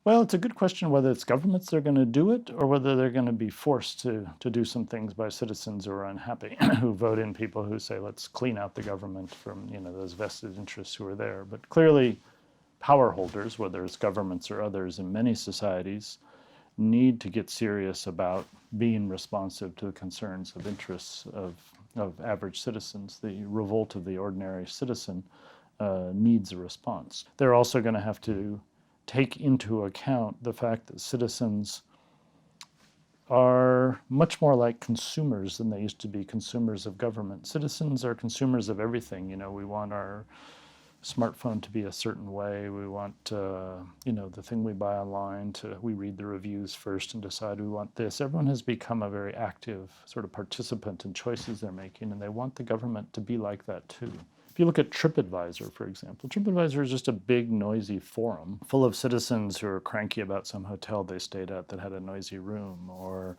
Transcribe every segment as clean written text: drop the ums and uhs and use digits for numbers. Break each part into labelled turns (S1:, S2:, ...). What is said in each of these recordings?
S1: Well, it's a good question whether it's governments that are going to do it or whether they're going to be forced to do some things by citizens who are unhappy, who vote in people who say, let's clean out the government from those vested interests who are there. But clearly, power holders, whether it's governments or others in many societies, need to get serious about being responsive to the concerns of interests of average citizens. The revolt of the ordinary citizen needs a response. They're also going to have to take into account the fact that citizens are much more like consumers than they used to be consumers of government. Citizens are consumers of everything. We want our smartphone to be a certain way. We want, the thing we buy online we read the reviews first and decide we want this. Everyone has become a very active sort of participant in choices they're making, and they want the government to be like that too. If you look at TripAdvisor, for example, TripAdvisor is just a big, noisy forum full of citizens who are cranky about some hotel they stayed at that had a noisy room, or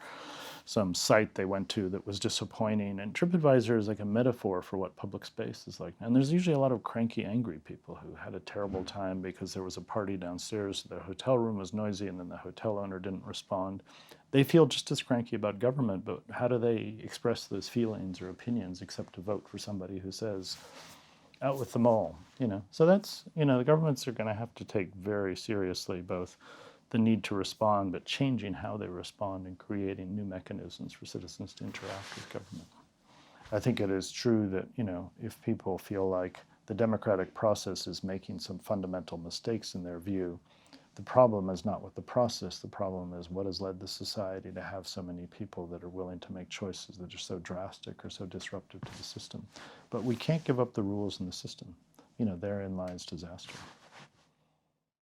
S1: some site they went to that was disappointing. And TripAdvisor is like a metaphor for what public space is like. And there's usually a lot of cranky, angry people who had a terrible time because there was a party downstairs, their hotel room was noisy, and then the hotel owner didn't respond. They feel just as cranky about government, but how do they express those feelings or opinions except to vote for somebody who says, out with them all, So that's, the governments are going to have to take very seriously both the need to respond, but changing how they respond and creating new mechanisms for citizens to interact with government. I think it is true that, if people feel like the democratic process is making some fundamental mistakes in their view, the problem is not with the process. The problem is what has led the society to have so many people that are willing to make choices that are so drastic or so disruptive to the system. But we can't give up the rules in the system. Therein lies disaster.